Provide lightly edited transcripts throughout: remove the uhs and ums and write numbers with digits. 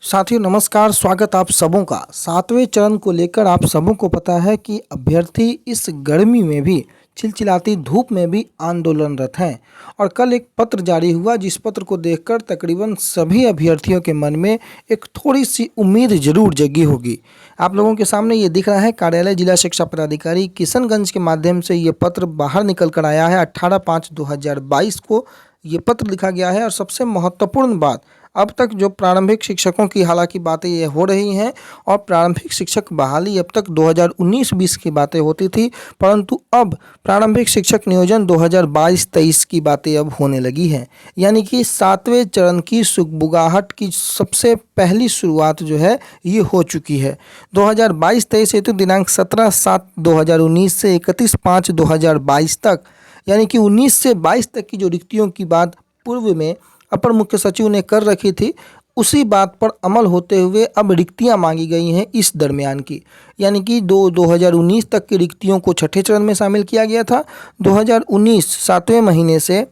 साथियों नमस्कार, स्वागत आप सबों का। सातवें चरण को लेकर आप सबों को पता है कि अभ्यर्थी इस गर्मी में भी, चिलचिलाती धूप में भी आंदोलनरत हैं और कल एक पत्र जारी हुआ जिस पत्र को देखकर तकरीबन सभी अभ्यर्थियों के मन में एक थोड़ी सी उम्मीद जरूर जगी होगी। आप लोगों के सामने ये दिख रहा है, कार्यालय जिला शिक्षा पदाधिकारी किशनगंज के माध्यम से ये पत्र बाहर निकल कर आया है। 18/5/2022 को ये पत्र लिखा गया है और सबसे महत्वपूर्ण बात, अब तक जो प्रारंभिक शिक्षकों की हालांकि बातें ये हो रही हैं और प्रारंभिक शिक्षक बहाली अब तक 2019-20 की बातें होती थी, परंतु अब प्रारंभिक शिक्षक नियोजन 2022-23 की बातें अब होने लगी हैं। यानी कि सातवें चरण की सुगबुगाहट की सबसे पहली शुरुआत जो है ये हो चुकी है। 2022-23 हेतु दिनांक 17/7/2019 से 31/5/2022 तक, यानी कि 19 से 22 तक की जो रिक्तियों की बात पूर्व में अपर मुख्य सचिव ने कर रखी थी, उसी बात पर अमल होते हुए अब रिक्तियां मांगी गई हैं इस दरमियान की। यानी कि 2019 तक की रिक्तियों को छठे चरण में शामिल किया गया था। 2019 सातवें महीने से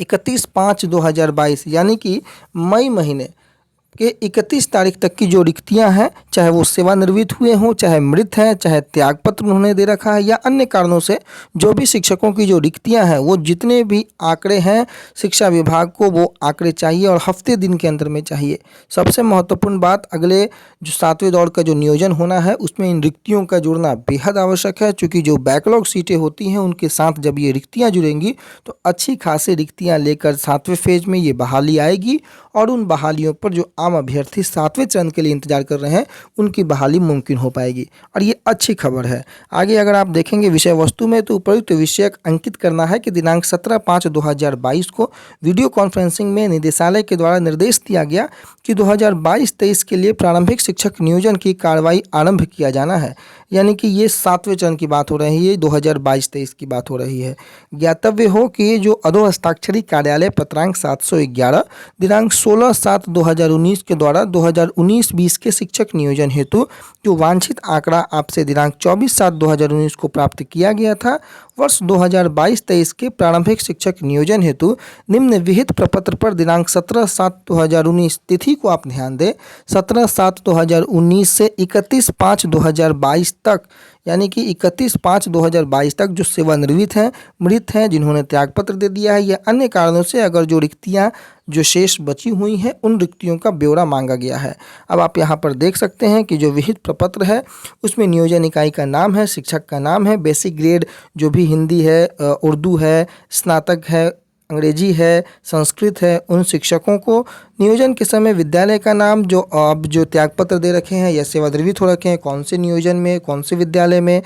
31/5/2022 यानी कि मई महीने के 31 तारीख तक की जो रिक्तियां हैं, चाहे वो सेवानिवृत्त हुए हों, चाहे मृत हैं, चाहे त्यागपत्र उन्होंने दे रखा है या अन्य कारणों से जो भी शिक्षकों की जो रिक्तियां हैं, वो जितने भी आंकड़े हैं शिक्षा विभाग को वो आंकड़े चाहिए और हफ्ते दिन के अंदर में चाहिए। सबसे महत्वपूर्ण बात, अगले जो सातवें दौर का जो नियोजन होना है उसमें इन रिक्तियों का जुड़ना बेहद आवश्यक है, चूँकि जो बैकलॉग सीटें होती हैं उनके साथ जब ये रिक्तियाँ जुड़ेंगी तो अच्छी खासी रिक्तियाँ लेकर सातवें फेज में ये बहाली आएगी और उन बहालियों पर जो आम अभ्यर्थी सातवें चरण के लिए इंतजार कर रहे हैं उनकी बहाली मुमकिन हो पाएगी और ये अच्छी खबर है। आगे अगर आप देखेंगे विषय वस्तु में, तो उपयुक्त विषयक अंकित करना है कि दिनांक 17/5/2022 को वीडियो कॉन्फ्रेंसिंग में निदेशालय के द्वारा निर्देश दिया गया कि 2022-23 के लिए प्रारंभिक शिक्षक नियोजन की कार्रवाई आरंभ किया जाना है। यानी कि ये सातवें चरण की बात हो रही है, 2022-23 की बात हो रही है। ज्ञातव्य हो कि ये जो अधोहस्ताक्षरी कार्यालय पत्रांक 711 दिनांक 16/7/2019 के द्वारा 2019-20 के शिक्षक नियोजन हेतु जो वांछित आंकड़ा आपसे दिनांक 24/7/2019 को प्राप्त किया गया था, वर्ष 2022-23 के प्रारंभिक शिक्षक नियोजन हेतु निम्न विहित प्रपत्र पर दिनांक 17/7/2019 तिथि को आप ध्यान दें, 17/7/2019 से 31/5/2022 तक, यानी कि 31/5/2022 तक जो सेवानिवृत्त हैं, मृत हैं, जिन्होंने त्यागपत्र दे दिया है या अन्य कारणों से अगर जो रिक्तियां जो शेष बची हुई हैं उन रिक्तियों का ब्यौरा मांगा गया है। अब आप यहां पर देख सकते हैं कि जो विहित प्रपत्र है उसमें नियोजन इकाई का नाम है, शिक्षक का नाम है, बेसिक ग्रेड जो भी हिंदी है, उर्दू है, स्नातक है, अंग्रेजी है, संस्कृत है, उन शिक्षकों को नियोजन के समय विद्यालय का नाम, जो अब जो त्यागपत्र दे रखे हैं या सेवानिवृत्त हो रखे हैं, कौन से नियोजन में, कौन से विद्यालय में,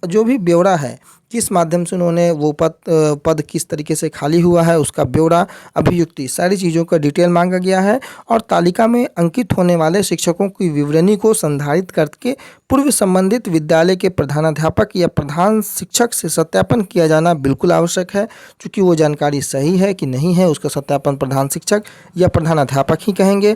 जो भी ब्यौरा है, किस माध्यम से उन्होंने वो पद किस तरीके से खाली हुआ है, उसका ब्यौरा, अभियुक्ति, सारी चीज़ों का डिटेल मांगा गया है और तालिका में अंकित होने वाले शिक्षकों की विवरणी को संधारित करके पूर्व संबंधित विद्यालय के प्रधानाध्यापक या प्रधान शिक्षक से सत्यापन किया जाना बिल्कुल आवश्यक है। चूँकि वो जानकारी सही है कि नहीं है, उसका सत्यापन प्रधान शिक्षक या प्रधानाध्यापक ही करेंगे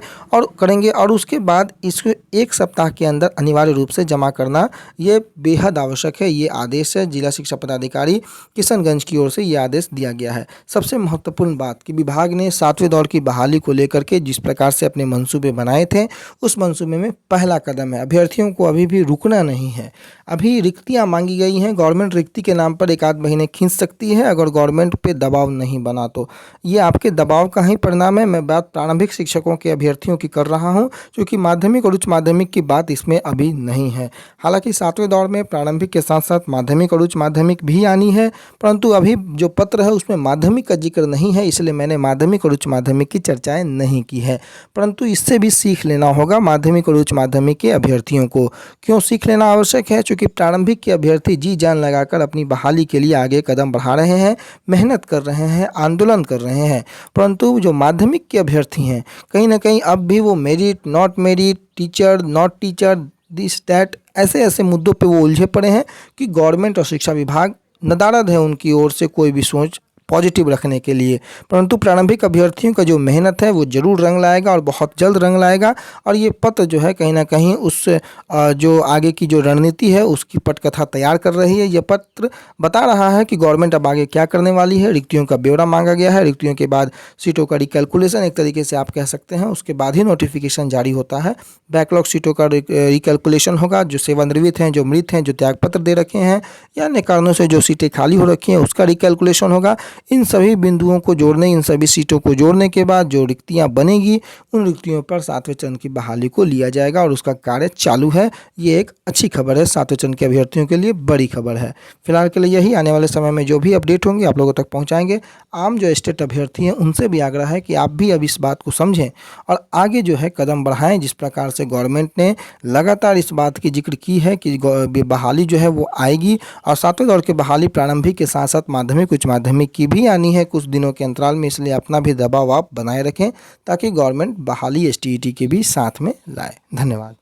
और उसके बाद इसको 1 सप्ताह के अंदर अनिवार्य रूप से जमा करना ये बेहद आवश्यक है। ये आदेश है जिला शिक्षा पदाधिकारी किशनगंज की ओर से ये आदेश दिया गया है। सबसे महत्वपूर्ण बात कि विभाग ने सातवें दौर की बहाली को लेकर के जिस प्रकार से अपने मंसूबे बनाए थे, उस मंसूबे में पहला कदम है। अभ्यर्थियों को अभी भी रुकना नहीं है। अभी रिक्तियां मांगी गई हैं, गवर्नमेंट रिक्ति के नाम पर 1 आध महीने खींच सकती है अगर गवर्नमेंट पे दबाव नहीं बना तो। ये आपके दबाव का ही परिणाम है। मैं बात प्रारंभिक शिक्षकों के अभ्यर्थियों की कर रहा हूँ, क्योंकि माध्यमिक और उच्च माध्यमिक की बात इसमें अभी नहीं है। हालांकि सातवें दौर में प्रारंभिक के साथ साथ माध्यमिक और उच्च माध्यमिक भी आनी है, परंतु अभी जो पत्र है उसमें माध्यमिक का जिक्र नहीं है, इसलिए मैंने माध्यमिक और उच्च माध्यमिक की चर्चाएं नहीं की है। परंतु इससे भी सीख लेना होगा माध्यमिक और उच्च माध्यमिक के अभ्यर्थियों को। क्यों सीख लेना आवश्यक है? क्योंकि प्रारंभिक के अभ्यर्थी जी जान लगाकर अपनी बहाली के लिए आगे कदम बढ़ा रहे हैं, मेहनत कर रहे हैं, आंदोलन कर रहे हैं, परंतु जो माध्यमिक के अभ्यर्थी हैं कहीं ना कहीं अब भी वो merit, not merit, teacher, not teacher, this that, ऐसे ऐसे मुद्दों पे वो उलझे पड़े हैं कि गवर्नमेंट और शिक्षा विभाग नदारद है उनकी ओर से कोई भी सोच पॉजिटिव रखने के लिए। परंतु प्रारंभिक अभ्यर्थियों का जो मेहनत है वो ज़रूर रंग लाएगा और बहुत जल्द रंग लाएगा। और ये पत्र जो है कहीं ना कहीं उस जो आगे की जो रणनीति है उसकी पटकथा तैयार कर रही है। यह पत्र बता रहा है कि गवर्नमेंट अब आगे क्या करने वाली है। रिक्तियों का ब्यौरा मांगा गया है, रिक्तियों के बाद सीटों का रिकैलकुलेशन एक तरीके से आप कह सकते हैं, उसके बाद ही नोटिफिकेशन जारी होता है। बैकलॉग सीटों का रिकैलकुलेशन होगा, जो सेवानिवृत्त हैं, जो मृत हैं, जो त्यागपत्र दे रखे हैं या अन्य कारणों से जो सीटें खाली हो रखी हैं उसका रिकैलकुलेशन होगा। इन सभी बिंदुओं को जोड़ने, इन सभी सीटों को जोड़ने के बाद जो रिक्तियां बनेगी उन रिक्तियों पर 7वें चरण की बहाली को लिया जाएगा और उसका कार्य चालू है। ये एक अच्छी खबर है, 7वें चरण के अभ्यर्थियों के लिए बड़ी खबर है। फिलहाल के लिए यही, आने वाले समय में जो भी अपडेट होंगे आप लोगों तक पहुंचाएंगे। आम जो स्टेट अभ्यर्थी हैं उनसे भी आग्रह है कि आप भी अब इस बात को समझें और आगे जो है कदम बढ़ाएं। जिस प्रकार से गवर्नमेंट ने लगातार इस बात की जिक्र की है कि बहाली जो है वो आएगी और 7वें दौर की बहाली प्रारंभिक के साथ साथ माध्यमिक, उच्च माध्यमिक की भी आनी है कुछ दिनों के अंतराल में। इसलिए अपना भी दबाव आप बनाए रखें ताकि गवर्नमेंट बहाली STET के भी साथ में लाए। धन्यवाद।